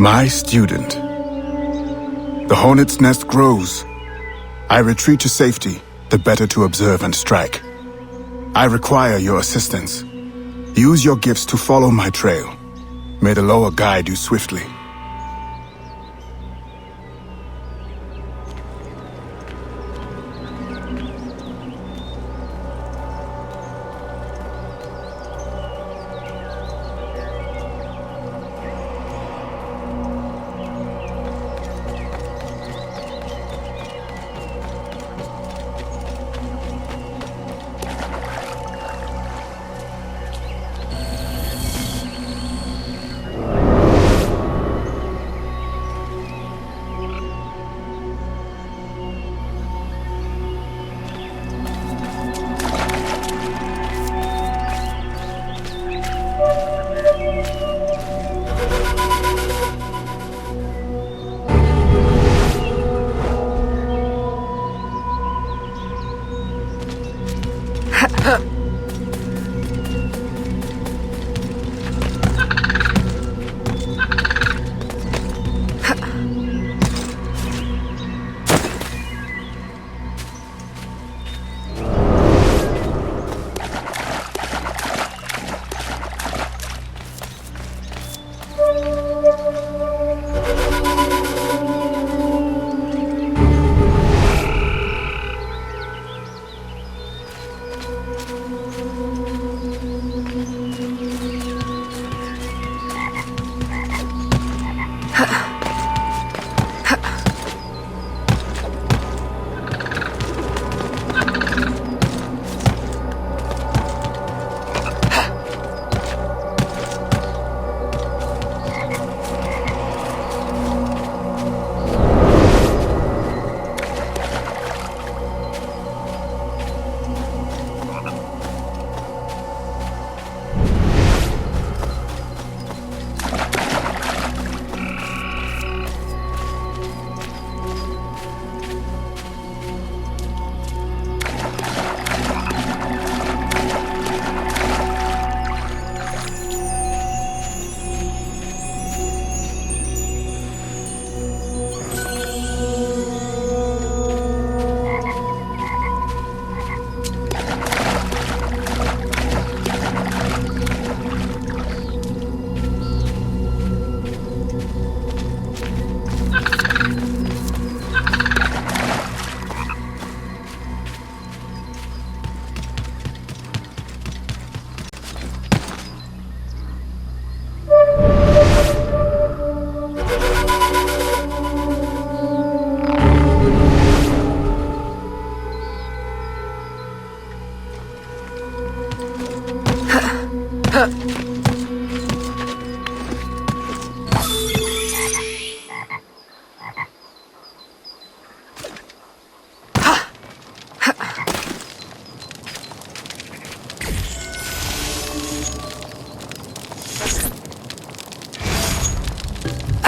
My student. The hornet's nest grows. I retreat to safety, the better to observe and strike. I require your assistance. Use your gifts to follow my trail. May the lower guide you swiftly.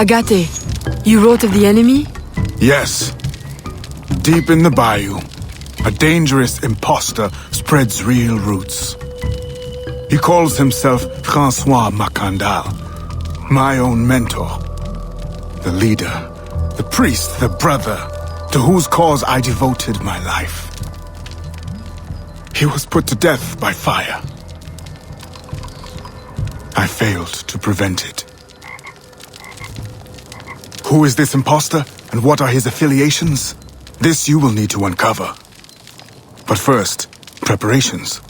Agate, you wrote of the enemy? Yes. Deep in the bayou, a dangerous impostor spreads real roots. He calls himself Francois Macandal, my own mentor. The leader, the priest, the brother, to whose cause I devoted my life. He was put to death by fire. I failed to prevent it. Who is this impostor, and what are his affiliations? This you will need to uncover. But first, preparations.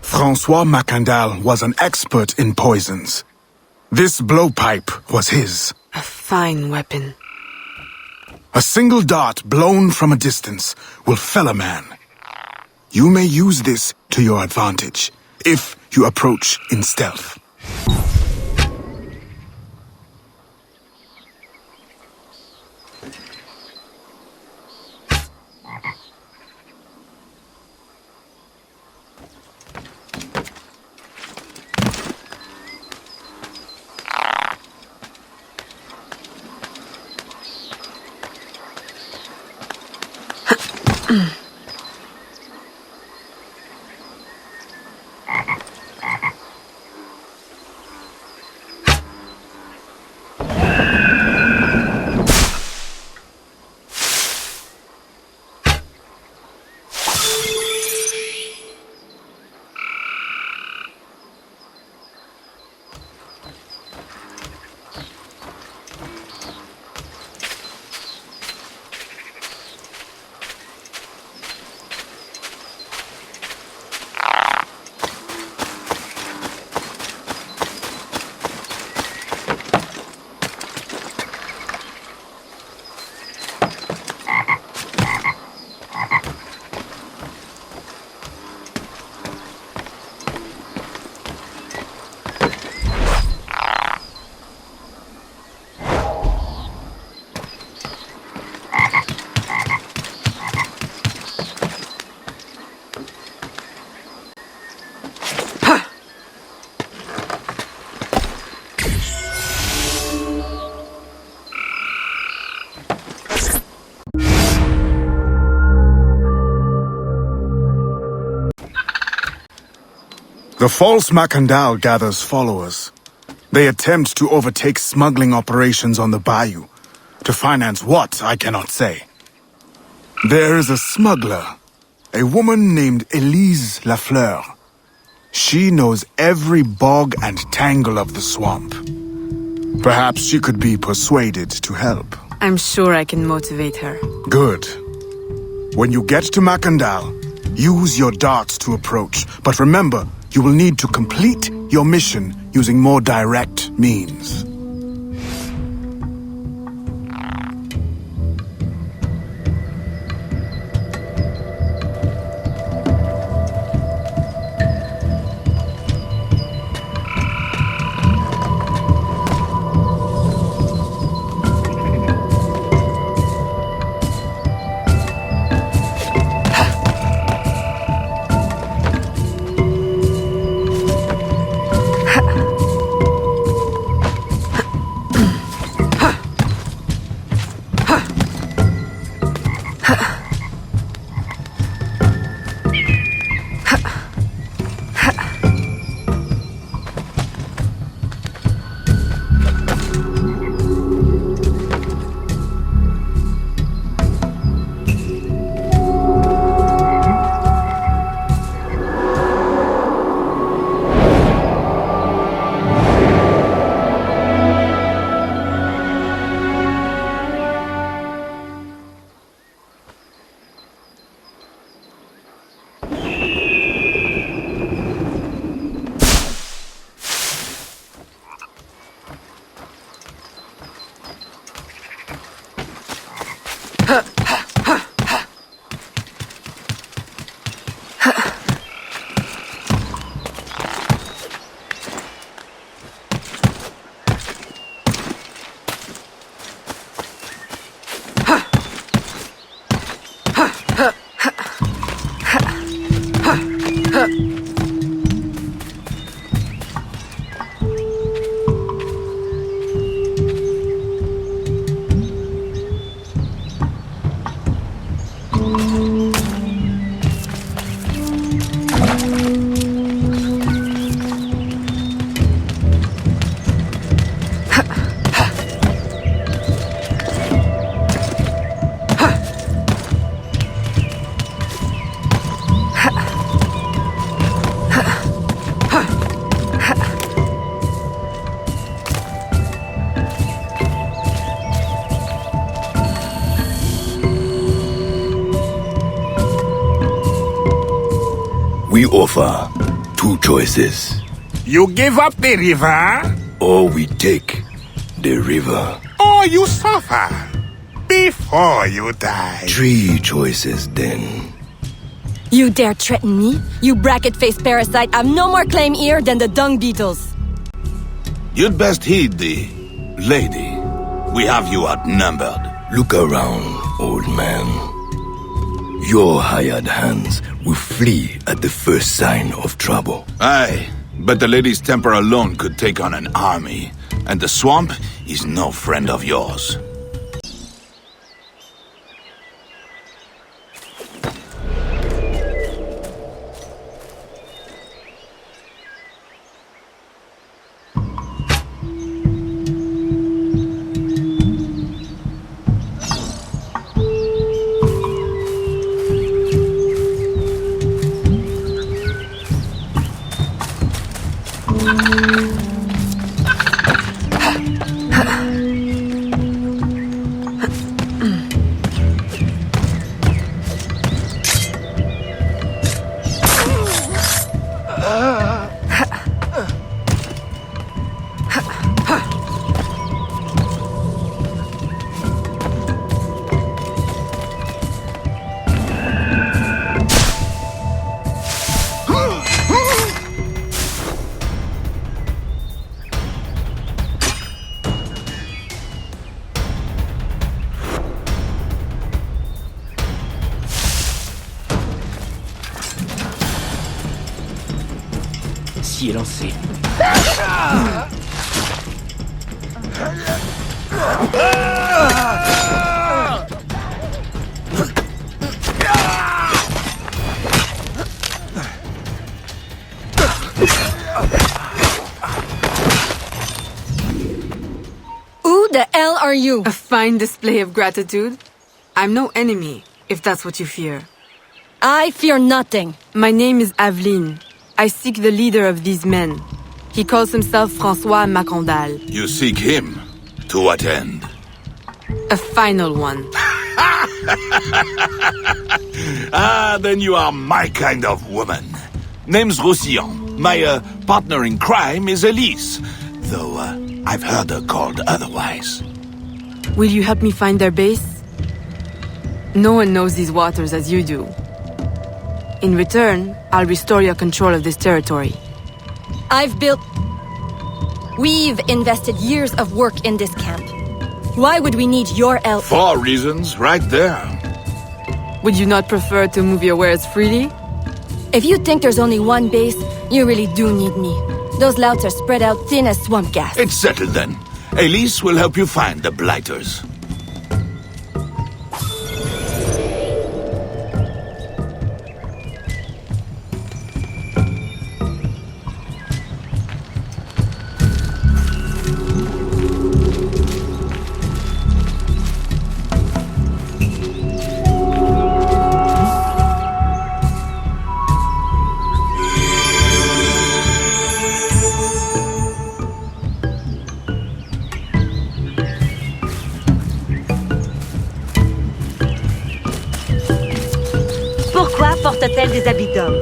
Francois Macandal was an expert in poisons. This blowpipe was his. A fine weapon. A single dart blown from a distance will fell a man. You may use this to your advantage, if you approach in stealth. The false Macandal gathers followers. They attempt to overtake smuggling operations on the bayou. To finance what, I cannot say. There is a smuggler, a woman named Elise Lafleur. She knows every bog and tangle of the swamp. Perhaps she could be persuaded to help. I'm sure I can motivate her. Good. When you get to Macandal, use your darts to approach. But remember, you will need to complete your mission using more direct means. We offer two choices. You give up the river, Or we take the river. or you suffer before you die. Three choices then. You dare threaten me? You bracket-faced parasite! I've no more claim here than the dung beetles! You'd best heed the lady. We have you outnumbered. Look around, old man. Your hired hands will flee at the first sign of trouble. Aye, but the lady's temper alone could take on an army, and the swamp is no friend of yours. S'y est lancé. Who the hell are you? A fine display of gratitude. I'm no enemy, if that's what you fear. I fear nothing. My name is Aveline. I seek the leader of these men. He calls himself François Macandal. You seek him? To what end? A final one. Ah, then you are my kind of woman. Name's Roussillon. My partner in crime is Elise, though I've heard her called otherwise. Will you help me find their base? No one knows these waters as you do. In return, I'll restore your control of this territory. We've invested years of work in this camp. Why would we need your help? 4 reasons right there. Would you not prefer to move your wares freely? If you think there's only one base, you really do need me. Those louts are spread out thin as swamp gas. It's settled then. Elise will help you find the Blighters. Pourquoi porte-t-elle des habits d'homme?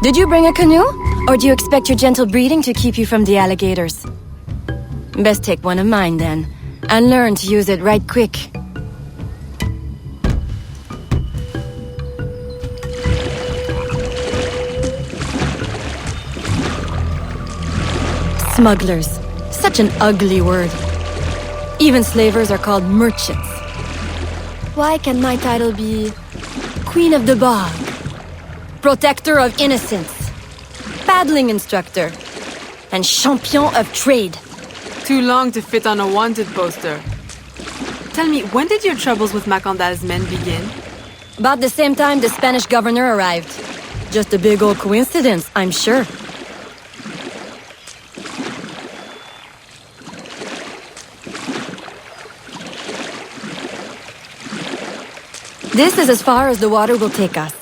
Did you bring a canoe? Or do you expect your gentle breeding to keep you from the alligators? Best take one of mine then, and learn to use it right quick. Smugglers. Such an ugly word. Even slavers are called merchants. Why can my title be Queen of the Bog, Protector of Innocence, Paddling Instructor, and Champion of Trade? Too long to fit on a wanted poster. Tell me, when did your troubles with Macandal's men begin? About the same time the Spanish governor arrived. Just a big old coincidence, I'm sure. This is as far as the water will take us.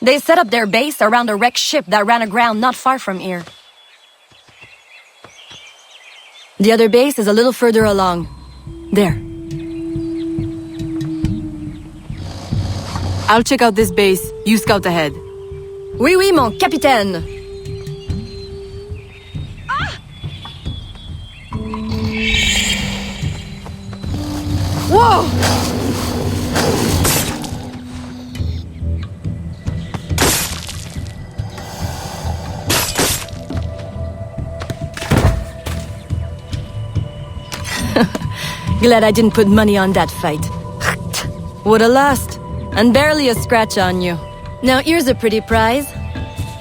They set up their base around a wrecked ship that ran aground not far from here. The other base is a little further along. There. I'll check out this base. You scout ahead. Oui, oui, mon capitaine! Whoa! Glad I didn't put money on that fight. Woulda lost, and barely a scratch on you. Now here's a pretty prize.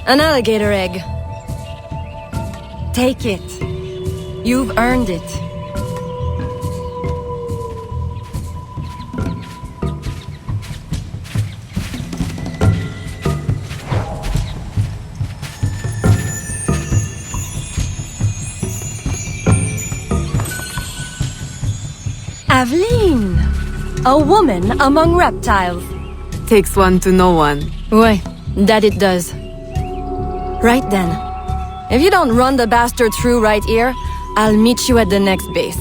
An alligator egg. Take it. You've earned it. Aveline! A woman among reptiles. Takes one to know one. Ouais, that it does. Right then. If you don't run the bastard through right here, I'll meet you at the next base.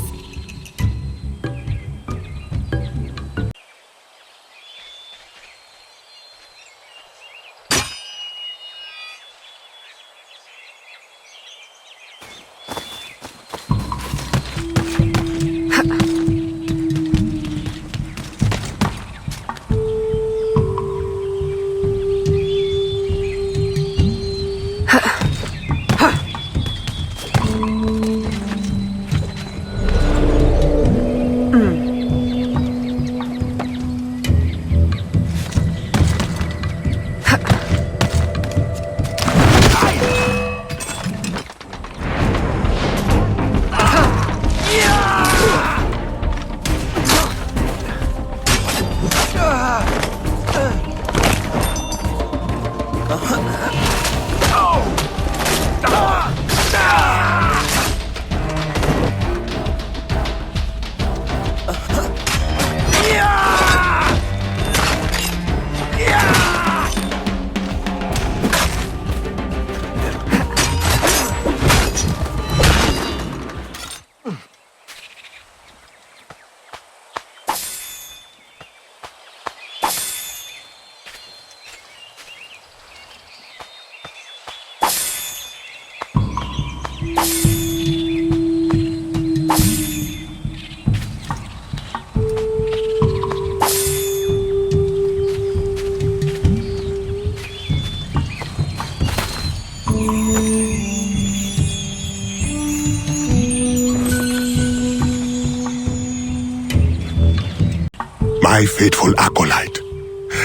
My faithful acolyte,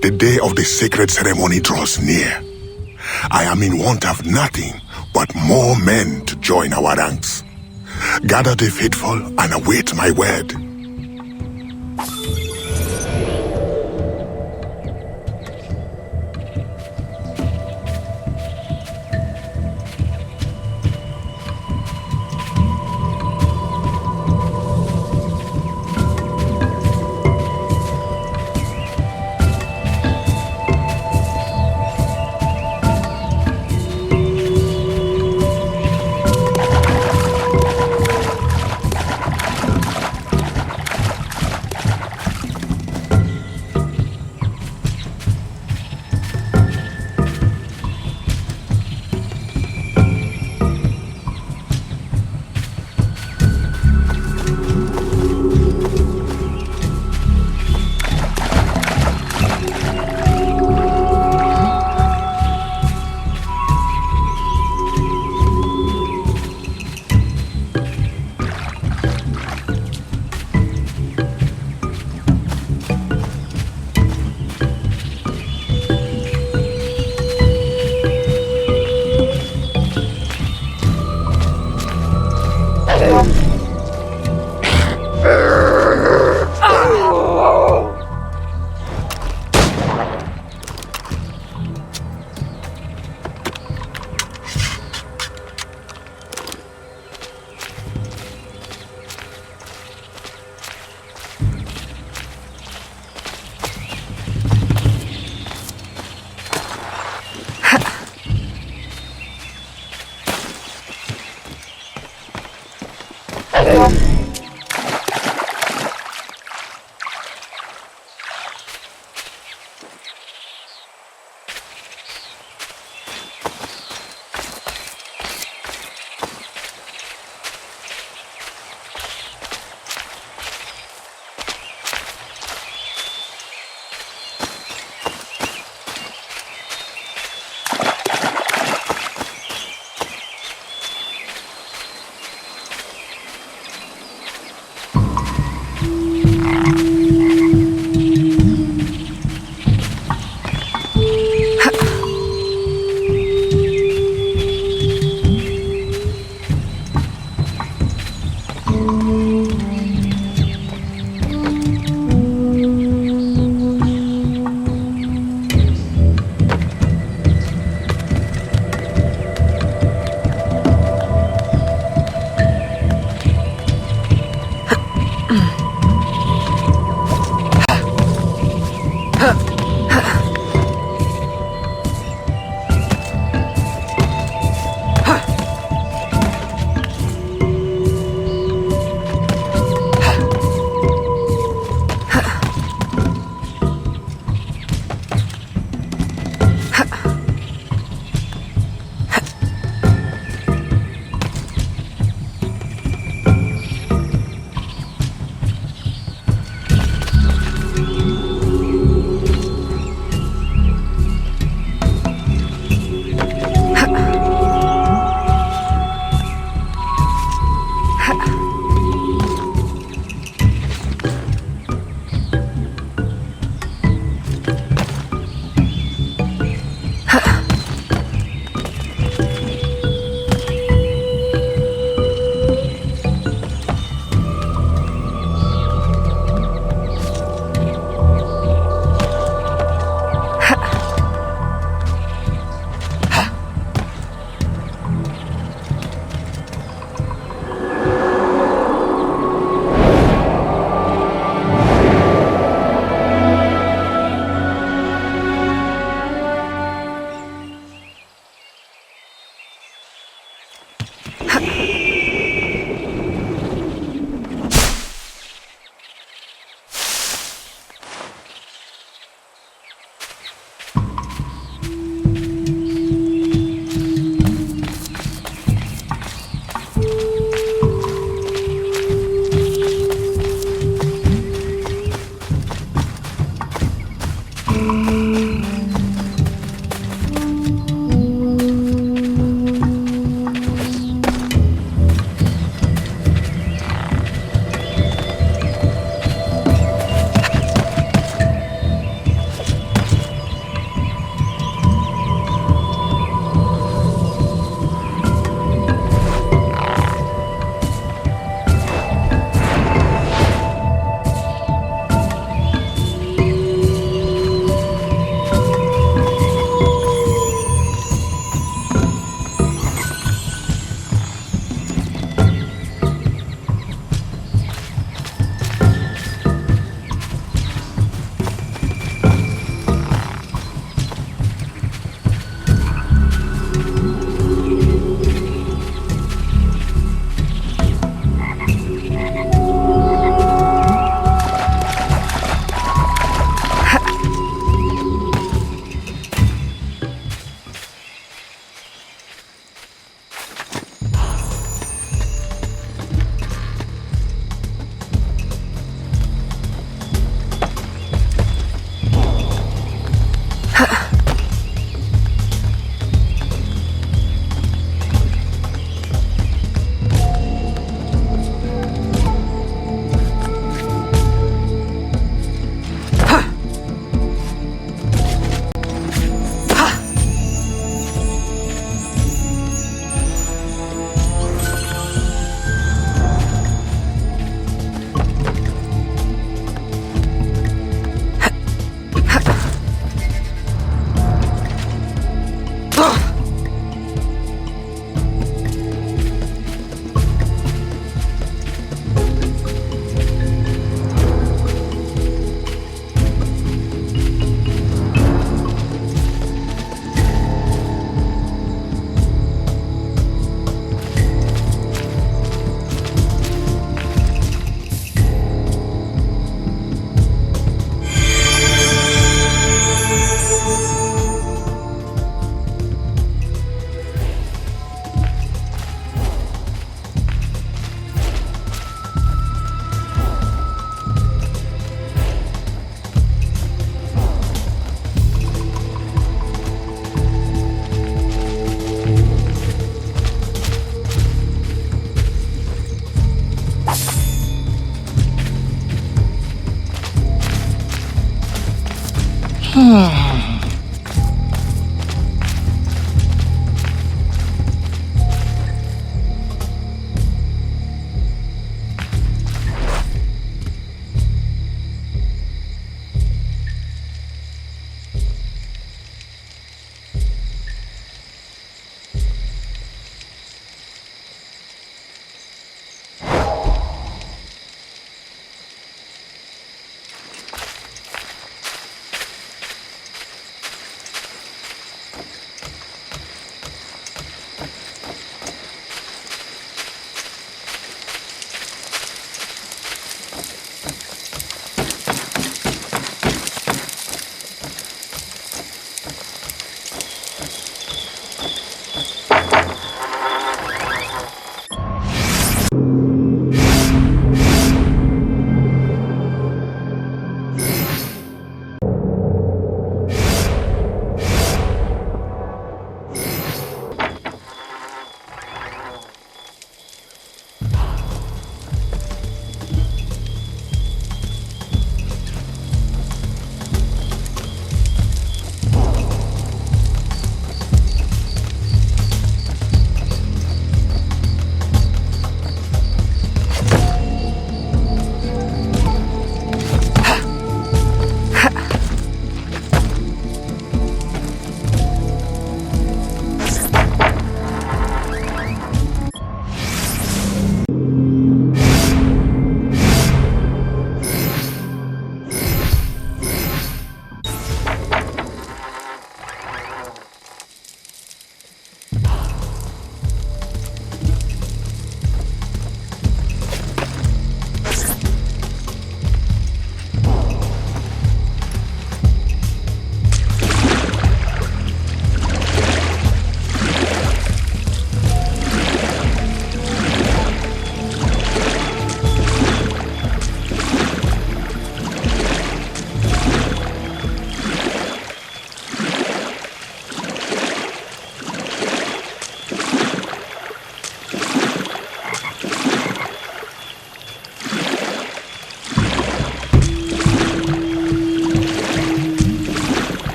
the day of the sacred ceremony draws near. I am in want of nothing but more men to join our ranks. Gather the faithful and await my word.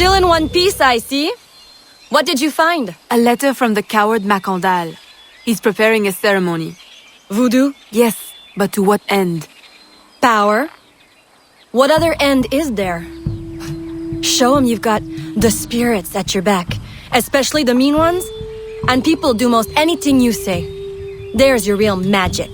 Still in one piece, I see. What did you find? A letter from the coward Macandal. He's preparing a ceremony. Voodoo? Yes, but to what end? Power? What other end is there? Show him you've got the spirits at your back, especially the mean ones, and people do most anything you say. There's your real magic.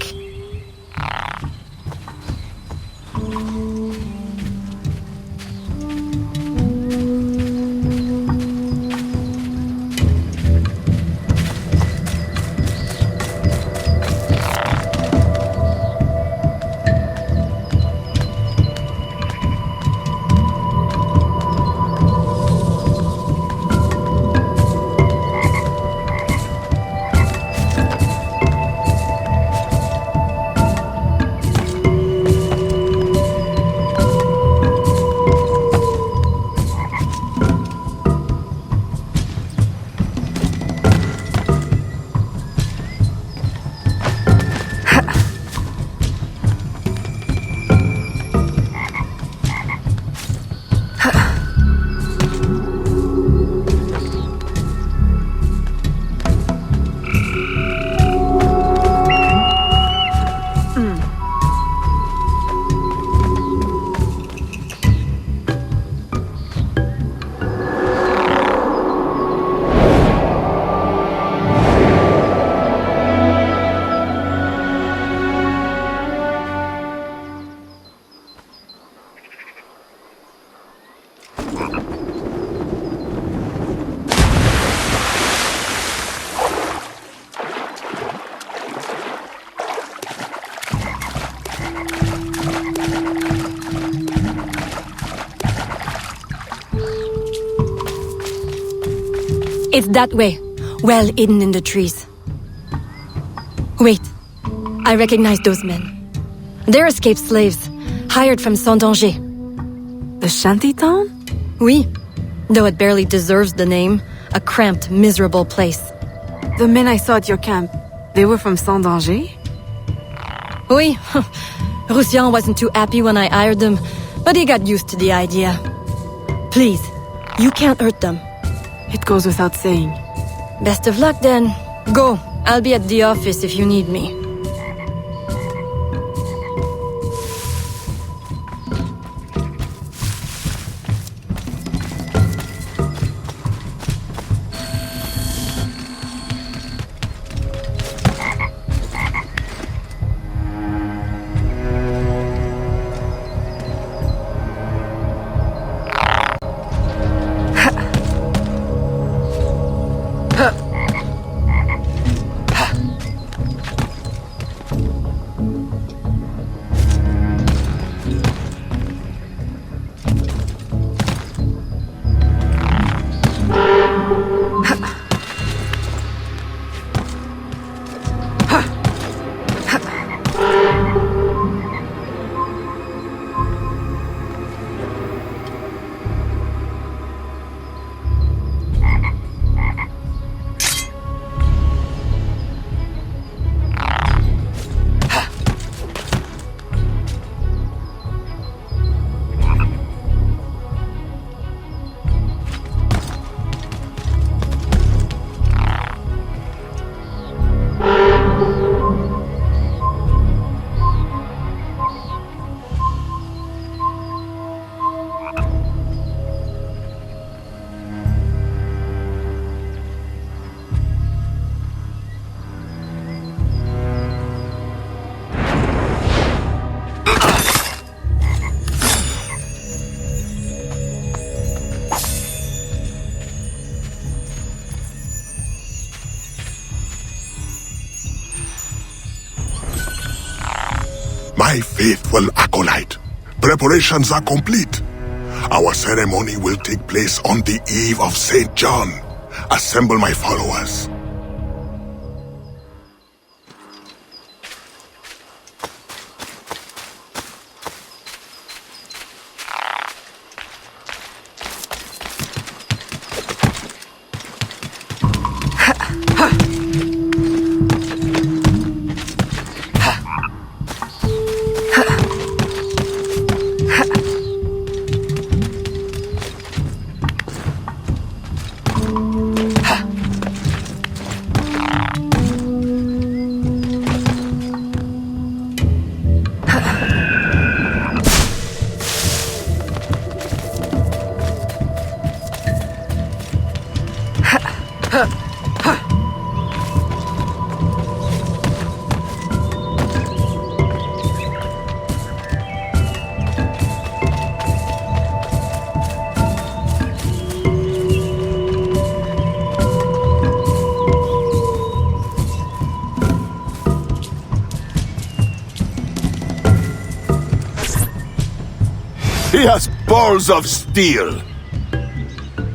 It's that way, well hidden in the trees. Wait, I recognize those men. They're escaped slaves, hired from Saint-Danger. The shanty town? Oui, though it barely deserves the name, a cramped, miserable place. The men I saw at your camp, they were from Saint-Danger? Oui, Roussillon wasn't too happy when I hired them, but he got used to the idea. Please, you can't hurt them. It goes without saying. Best of luck then. Go, I'll be at the office if you need me. My faithful acolyte, preparations are complete. Our ceremony will take place on the eve of St. John. Assemble my followers. He has balls of steel.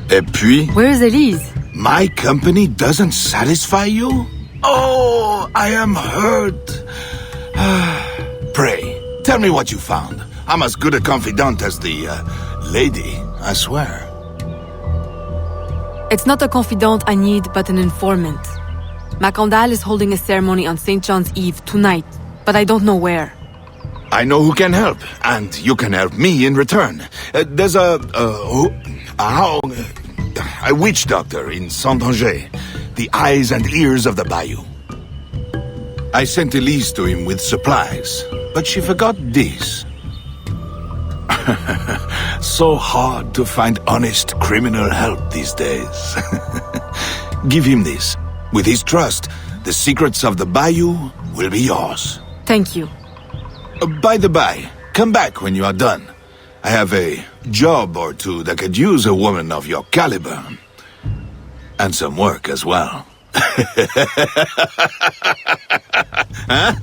Et puis, Where is Elise? my company doesn't satisfy you? Oh, I am hurt. Pray, tell me what you found. I'm as good a confidant as the lady, I swear. It's not a confidant I need, but an informant. Macandal is holding a ceremony on St. John's Eve tonight, but I don't know where. I know who can help, and you can help me in return. There's a witch doctor in Saint-Anger, the eyes and ears of the bayou. I sent Elise to him with supplies, but she forgot this. So hard to find honest criminal help these days. Give him this. With his trust, the secrets of the bayou will be yours. Thank you. By the by, come back when you are done. I have a job or two that could use a woman of your caliber. And some work as well. Huh?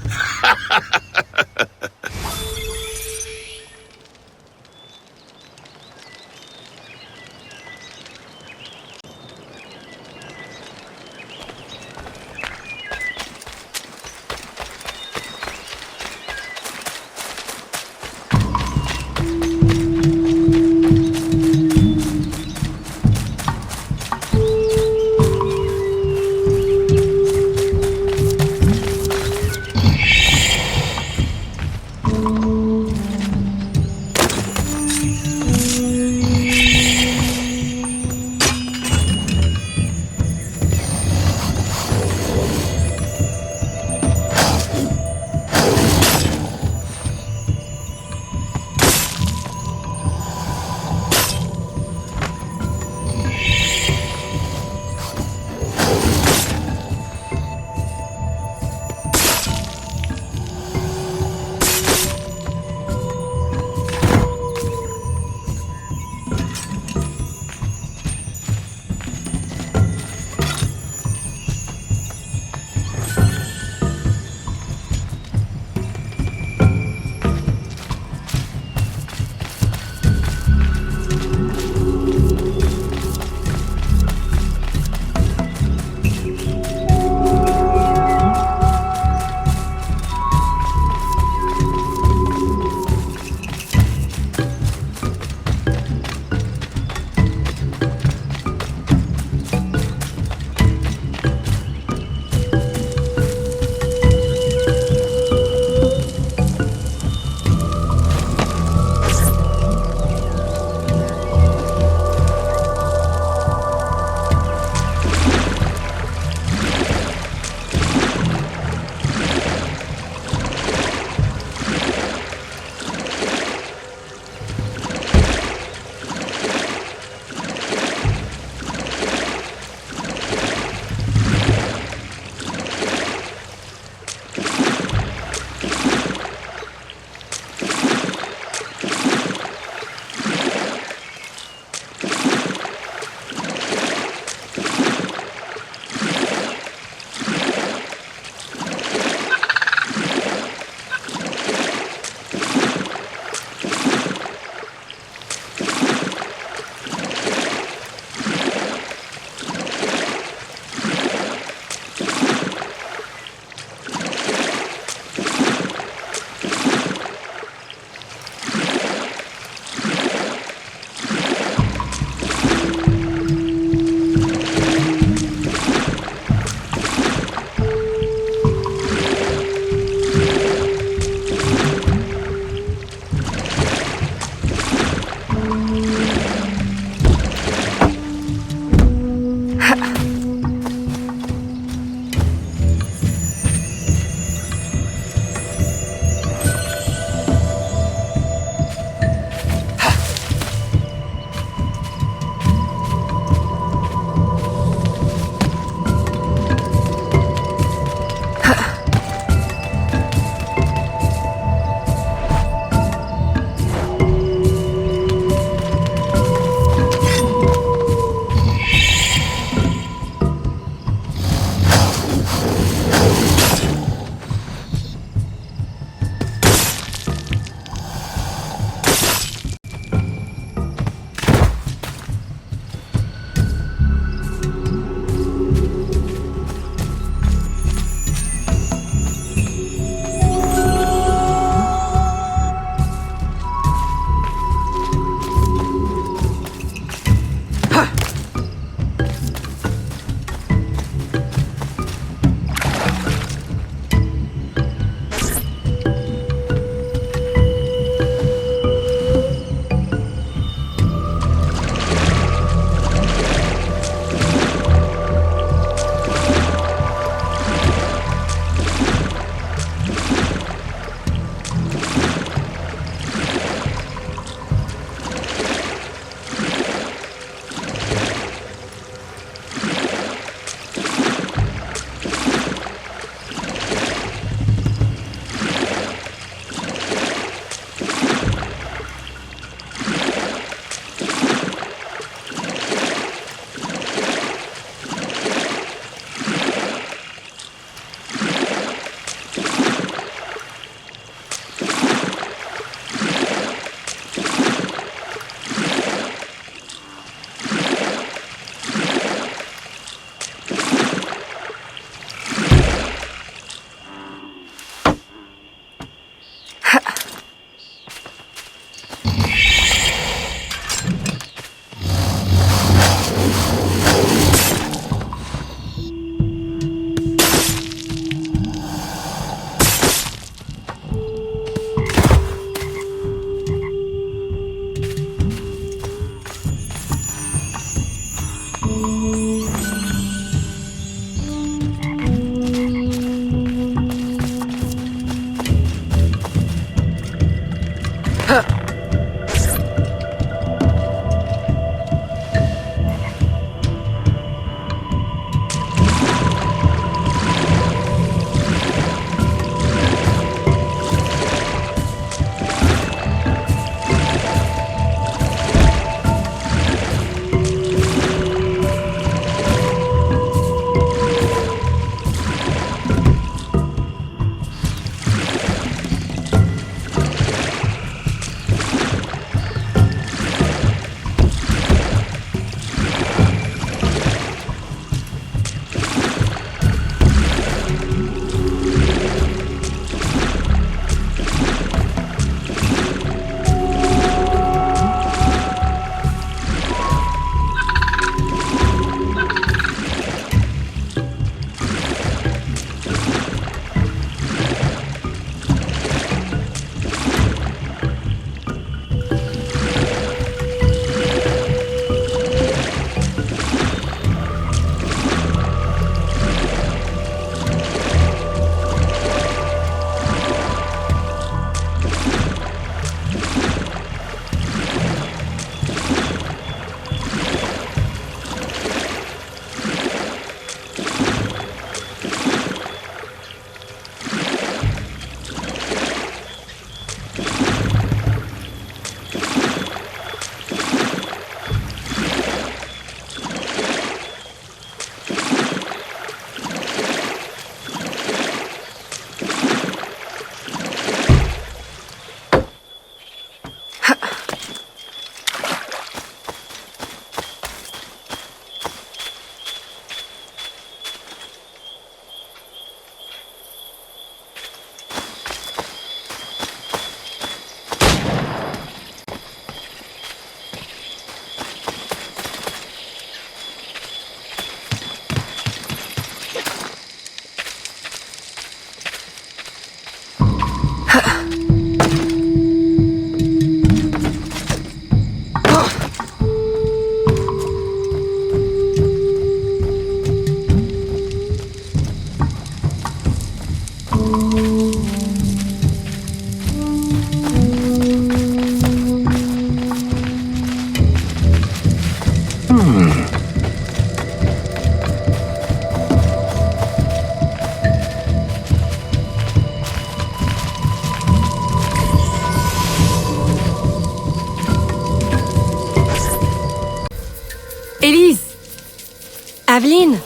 Elise! Aveline!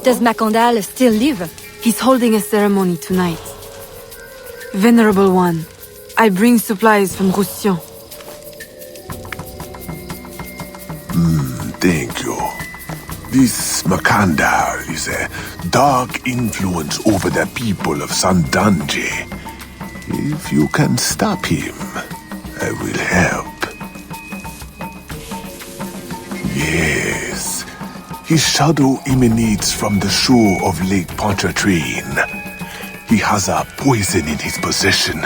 Does Macandal still live? He's holding a ceremony tonight. Venerable One, I bring supplies from Roussillon. Thank you. This Macandal is a dark influence over the people of Sandange. If you can stop him, I will help. Yes. His shadow emanates from the shore of Lake Pontchartrain. He has a poison in his possession,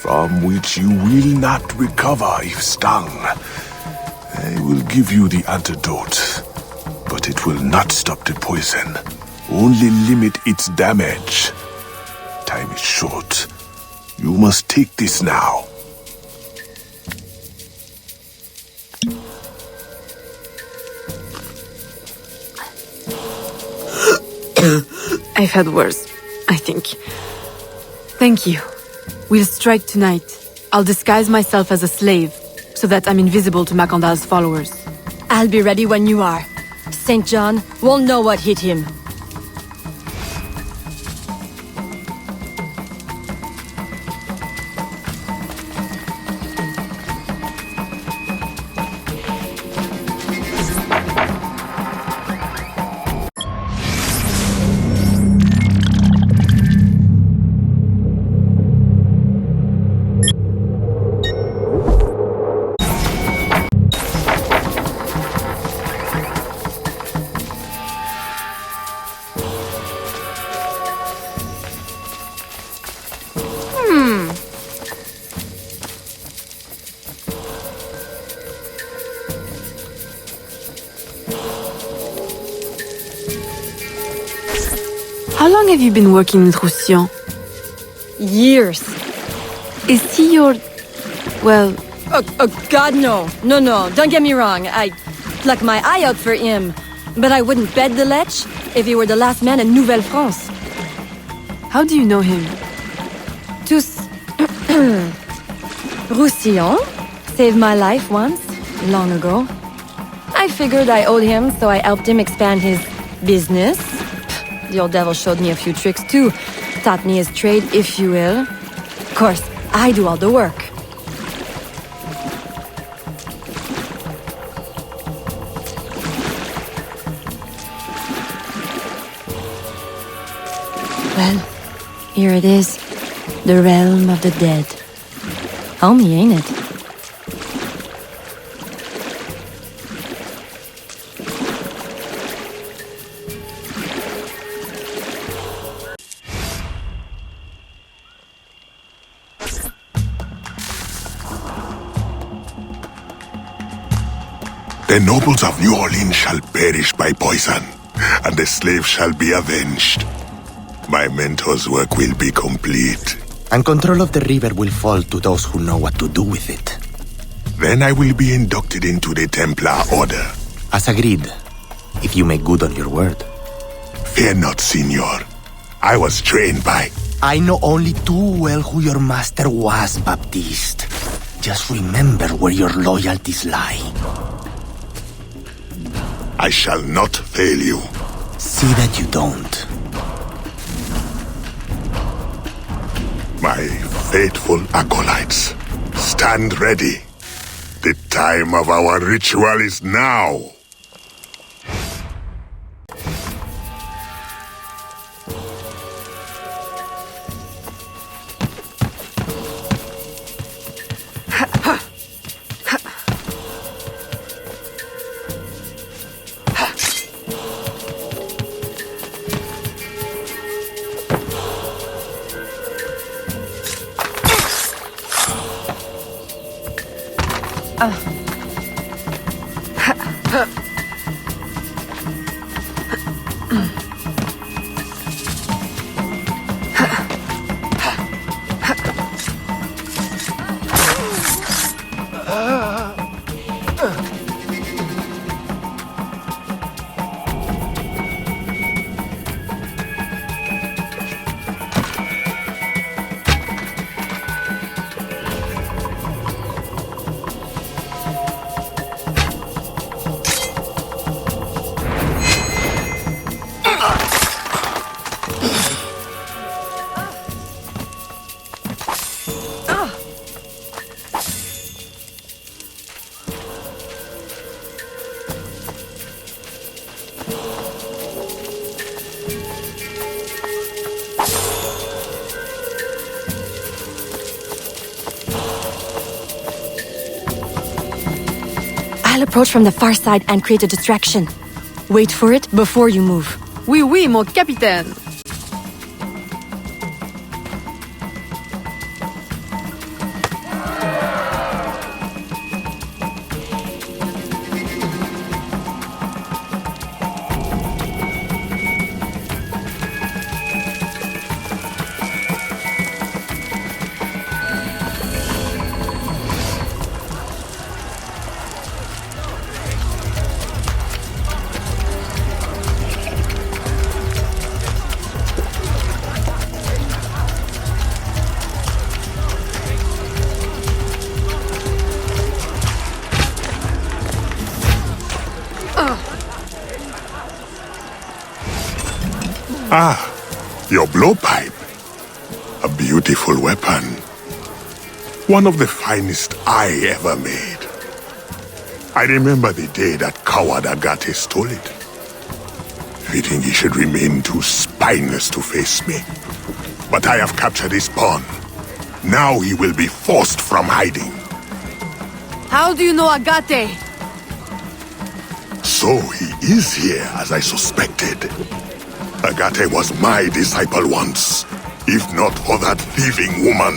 from which you will not recover if stung. I will give you the antidote, but it will not stop the poison, only limit its damage. Time is short. You must take this now. I've had worse, I think. Thank you. We'll strike tonight. I'll disguise myself as a slave, so that I'm invisible to Macandal's followers. I'll be ready when you are. St. John won't know what hit him. How long have you been working in Roussillon? Years. Is he your... well... Oh, God, no. No, don't get me wrong. I pluck my eye out for him. But I wouldn't bet the Lech if he were the last man in Nouvelle-France. How do you know him? Tous... Roussillon saved my life once, long ago. I figured I owed him, so I helped him expand his business. The old devil showed me a few tricks too. Taught me his trade, if you will. Of course, I do all the work. Well, here it is. The realm of the dead. Homey, ain't it? The nobles of New Orleans shall perish by poison, and the slaves shall be avenged. My mentor's work will be complete. And control of the river will fall to those who know what to do with it. Then I will be inducted into the Templar Order. As agreed, if you make good on your word. Fear not, Signor. I was trained by... I know only too well who your master was, Baptiste. Just remember where your loyalties lie. I shall not fail you. See that you don't. My faithful acolytes, stand ready. The time of our ritual is now. I'll approach from the far side and create a distraction. Wait for it before you move. Oui, oui, mon capitaine. Ah, your blowpipe. A beautiful weapon. One of the finest I ever made. I remember the day that coward Agate stole it. Fitting he should remain too spineless to face me. But I have captured his pawn. Now he will be forced from hiding. How do you know Agate? So he is here as I suspected. Agate was my disciple once, if not for that thieving woman.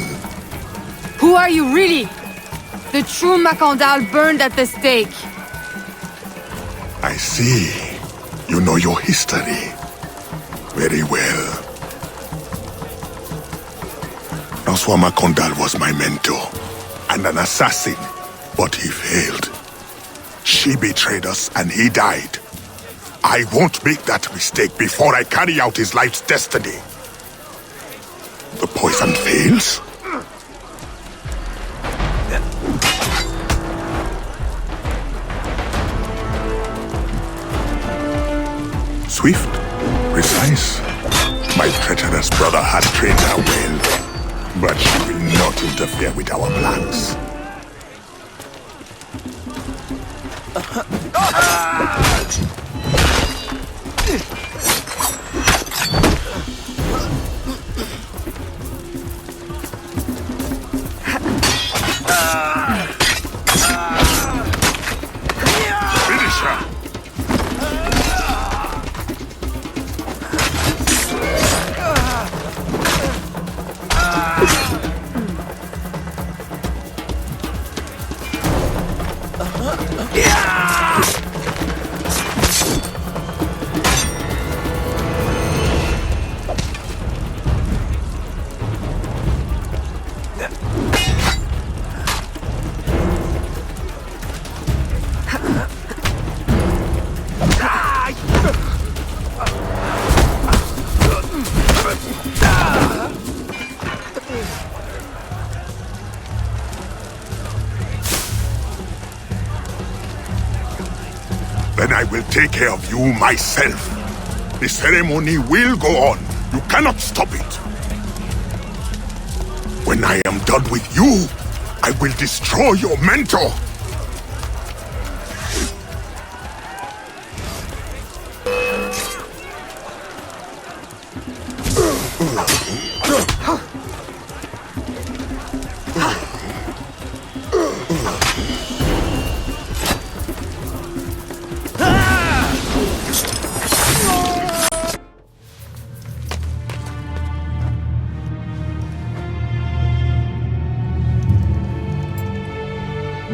Who are you really? The true Macandal burned at the stake. I see. You know your history very well. Francois Macandal was my mentor and an assassin, but he failed. She betrayed us and he died. I won't make that mistake before I carry out his life's destiny. The poison fails? Swift, precise. My treacherous brother has trained her well, but she will not interfere with our plans. Then I will take care of you myself. The ceremony will go on. You cannot stop it. When I am done with you, I will destroy your mentor.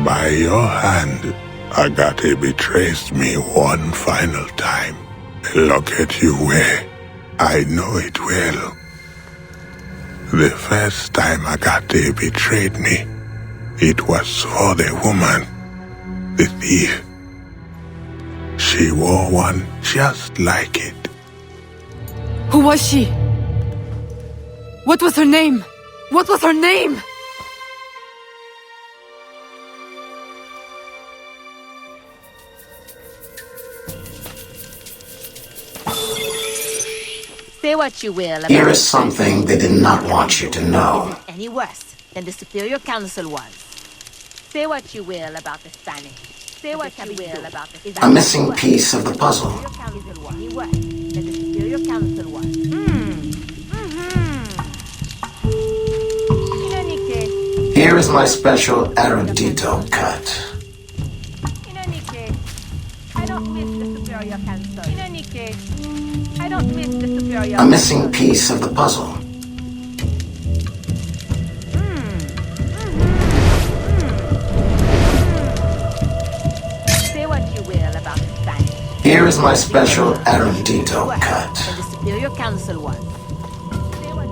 By your hand, Agate betrays me one final time. The locket you wear, I know it well. The first time Agate betrayed me, it was for the woman, the thief. She wore one just like it. Who was she? What was her name? What was her name? Say what you will about Here is something they did not want you to know. any worse than the Superior Council was. Say what you will about the Spanish. Say what you will about the A missing piece of the puzzle. Any worse than the Superior Council was. In any case, Here is my special erudito cut. in any A missing piece of the puzzle. Say what you will about the Spanish. Here is my special Arundito cut. And the Superior Council was. Say what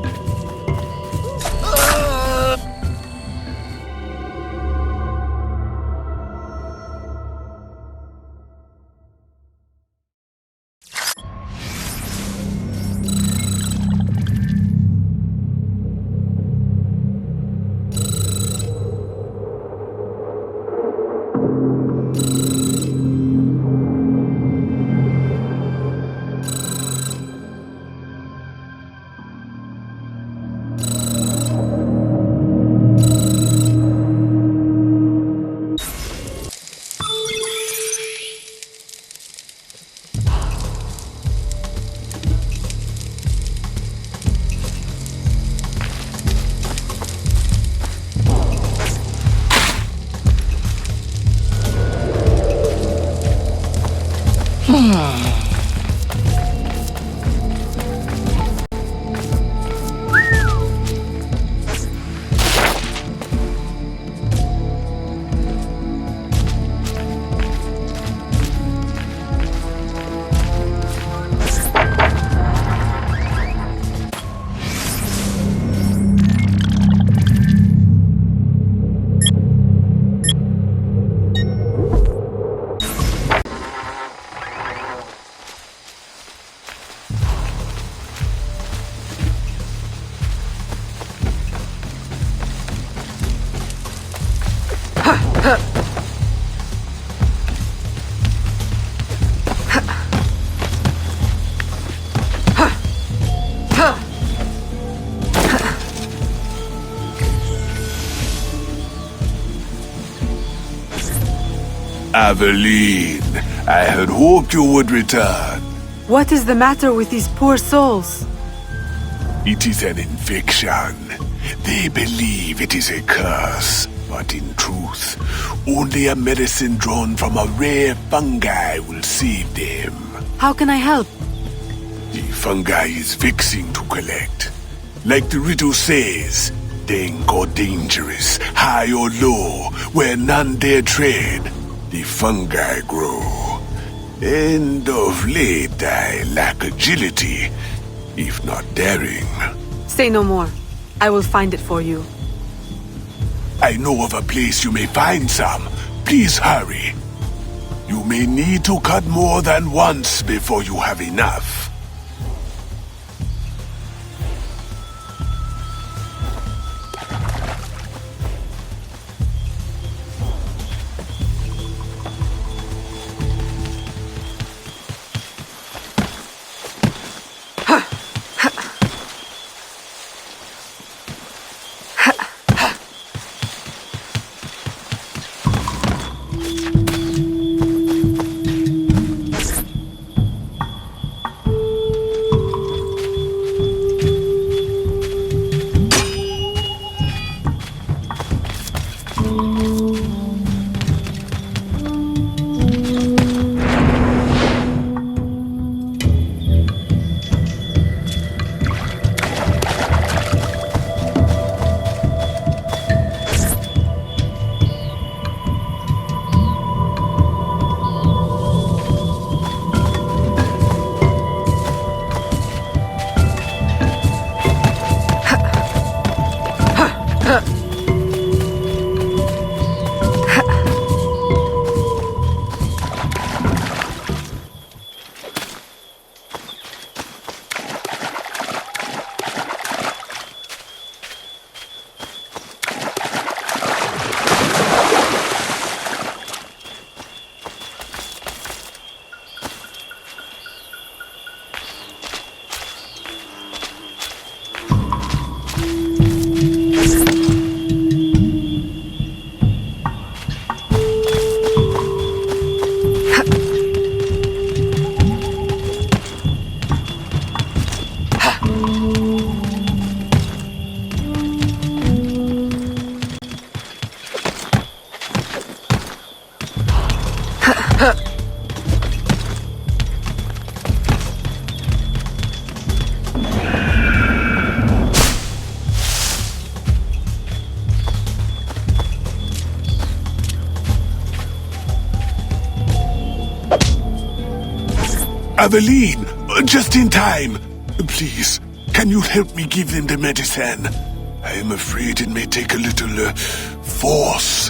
Aveline, I had hoped you would return. What is the matter with these poor souls? It is an infection. They believe it is a curse, but in truth, only a medicine drawn from a rare fungi will save them. How can I help? The fungi is vexing to collect. Like the riddle says, dank or dangerous, high or low, where none dare tread, the fungi grow. And of late I lack agility, if not daring. Say no more. I will find it for you. I know of a place you may find some. Please hurry. You may need to cut more than once before you have enough. Aveline, just in time. Please, can you help me give them the medicine? I am afraid it may take a little force.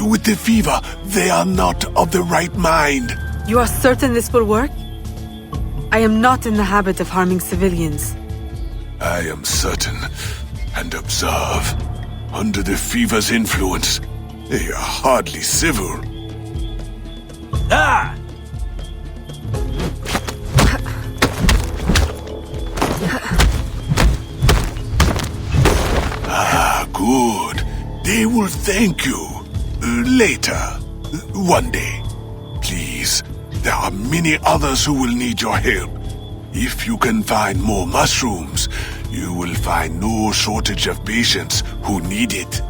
With the fever, they are not of the right mind. You are certain this will work? I am not in the habit of harming civilians. I am certain. And observe. Under the fever's influence, they are hardly civil. Ah! Ah, good. They will thank you. Later. One day. Please, there are many others who will need your help. If you can find more mushrooms, you will find no shortage of patients who need it.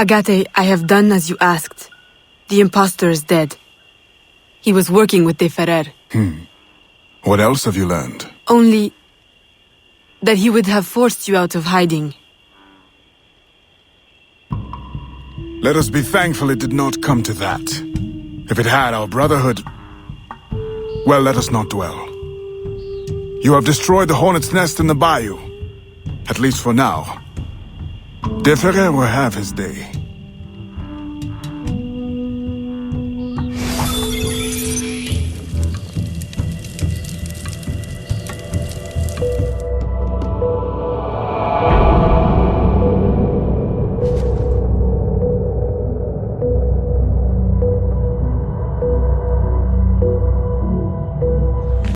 Agate, I have done as you asked. The impostor is dead. He was working with De Ferrer. What else have you learned? Only that he would have forced you out of hiding. Let us be thankful it did not come to that. If it had, our brotherhood... Well, let us not dwell. You have destroyed the hornet's nest in the bayou. At least for now. De Ferrer will have his day.